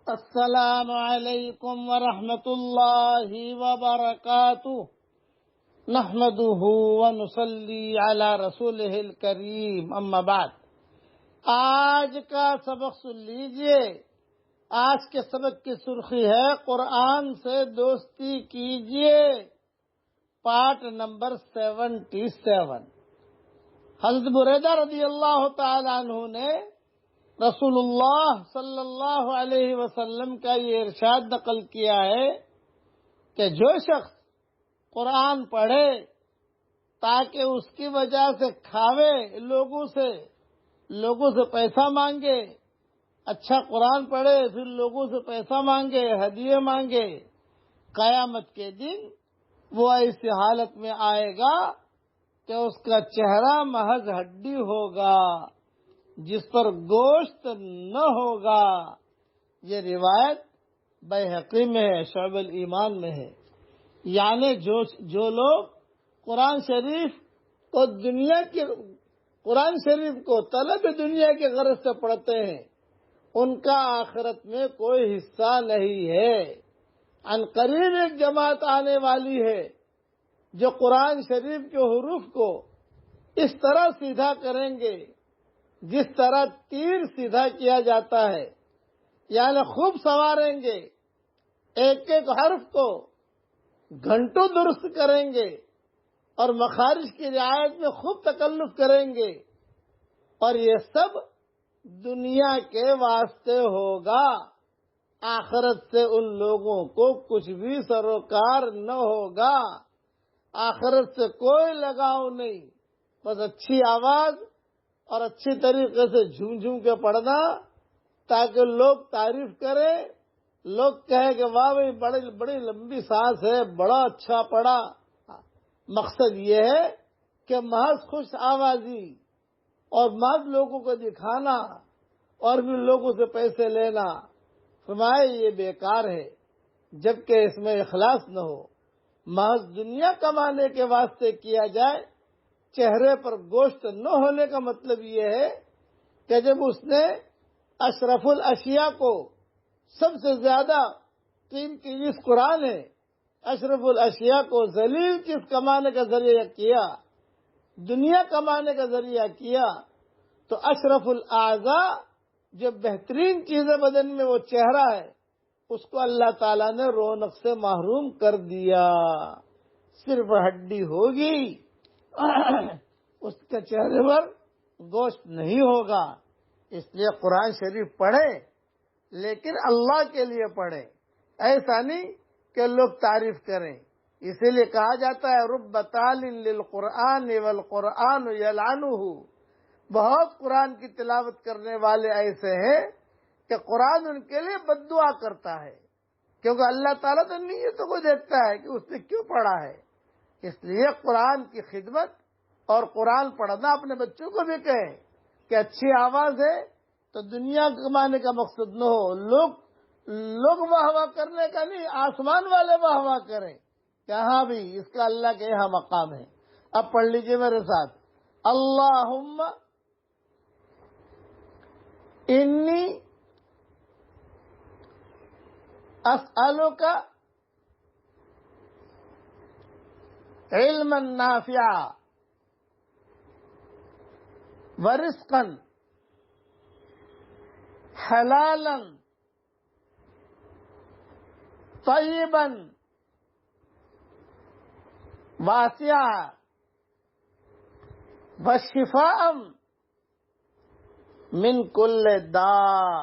السلام علیکم ورحمۃ اللہ وبرکاتہ نحمده ونصلی علی رسولہ الکریم اما بعد۔ آج کا سبق سن لیجئے۔ آج کے سبق کی سرخی ہے قرآن سے دوستی کیجئے، پارٹ نمبر 77۔ حضرت بریدہ رضی اللہ تعالی عنہ نے رسول اللہ صلی اللہ علیہ وسلم کا یہ ارشاد نقل کیا ہے کہ جو شخص قرآن پڑھے تاکہ اس کی وجہ سے کھاوے، لوگوں سے پیسہ مانگے، اچھا قرآن پڑھے پھر لوگوں سے پیسہ مانگے، ہدیے مانگے، قیامت کے دن وہ ایسی حالت میں آئے گا کہ اس کا چہرہ محض ہڈی ہوگا جس پر گوشت نہ ہوگا۔ یہ روایت بیہقی میں ہے، شعب الایمان میں ہے۔ یعنی جو لوگ قرآن شریف کو طلب دنیا کے غرض سے پڑھتے ہیں، ان کا آخرت میں کوئی حصہ نہیں ہے۔ عن قریب ایک جماعت آنے والی ہے جو قرآن شریف کے حروف کو اس طرح سیدھا کریں گے جس طرح تیر سیدھا کیا جاتا ہے، یعنی خوب سنواریں گے، ایک ایک حرف کو گھنٹوں درست کریں گے اور مخارج کی رعایت میں خوب تکلف کریں گے، اور یہ سب دنیا کے واسطے ہوگا۔ آخرت سے ان لوگوں کو کچھ بھی سروکار نہ ہوگا، آخرت سے کوئی لگاؤ نہیں، بس اچھی آواز اور اچھی طریقے سے جھوم جھوم کے پڑھنا تاکہ لوگ تعریف کریں، لوگ کہیں کہ واہ بھائی بڑی لمبی سانس ہے، بڑا اچھا پڑھا۔ مقصد یہ ہے کہ محض خوش آوازی اور محض لوگوں کو دکھانا اور بھی لوگوں سے پیسے لینا، فرمایا یہ بیکار ہے جبکہ اس میں اخلاص نہ ہو، محض دنیا کمانے کے واسطے کیا جائے۔ چہرے پر گوشت نہ ہونے کا مطلب یہ ہے کہ جب اس نے اشرف الاشیاء کو، سب سے زیادہ قیمتی جس قرآن ہے، اشرف الاشیاء کو ذلیل چیز کمانے کا ذریعہ کیا، دنیا کمانے کا ذریعہ کیا، تو اشرف الاعضاء جو بہترین چیز بدن میں وہ چہرہ ہے، اس کو اللہ تعالیٰ نے رونق سے محروم کر دیا۔ صرف ہڈی ہوگی، اس کے چہرے پر گوشت نہیں ہوگا۔ اس لیے قرآن شریف پڑھے لیکن اللہ کے لیے پڑھے، ایسا نہیں کہ لوگ تعریف کریں۔ اسی لیے کہا جاتا ہے رب تال للقرآن والقرآن یلعنہ، بہت قرآن کی تلاوت کرنے والے ایسے ہیں کہ قرآن ان کے لیے بد دعا کرتا ہے، کیونکہ اللہ تعالیٰ تو نیتوں کو دیکھتا ہے کہ اس نے کیوں پڑھا ہے۔ اس لیے قرآن کی خدمت اور قرآن پڑھنا اپنے بچوں کو بھی کہیں کہ اچھی آواز ہے تو دنیا کمانے کا مقصد نہ ہو، لوگ واہ واہ کرنے کا نہیں، آسمان والے واہ واہ کریں کہ ہاں بھی اس کا اللہ کے یہاں مقام ہے۔ اب پڑھ لیجئے میرے ساتھ، اللہم انی اسألک علما نافعا ورزقا حلالا طیبا واسعا وشفاء من کل داء۔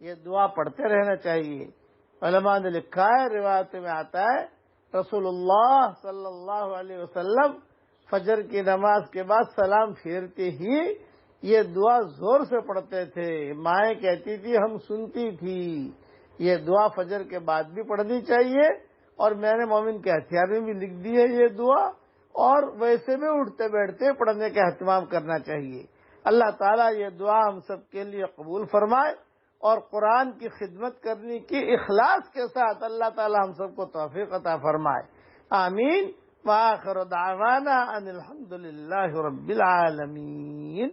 یہ دعا پڑھتے رہنا چاہیے۔ علماء نے لکھا ہے، روایت میں آتا ہے رسول اللہ صلی اللہ علیہ وسلم فجر کی نماز کے بعد سلام پھیرتے ہی یہ دعا زور سے پڑھتے تھے۔ مائیں کہتی تھی ہم سنتی تھی۔ یہ دعا فجر کے بعد بھی پڑھنی چاہیے، اور میں نے مومن کے ہتھیار میں بھی لکھ دی ہے یہ دعا، اور ویسے بھی اٹھتے بیٹھتے پڑھنے کا اہتمام کرنا چاہیے۔ اللہ تعالیٰ یہ دعا ہم سب کے لیے قبول فرمائے، اور قرآن کی خدمت کرنے کی اخلاص کے ساتھ اللہ تعالیٰ ہم سب کو توفیق عطا فرمائے۔ آمین۔ وآخر دعوانا ان الحمد للہ رب العالمین۔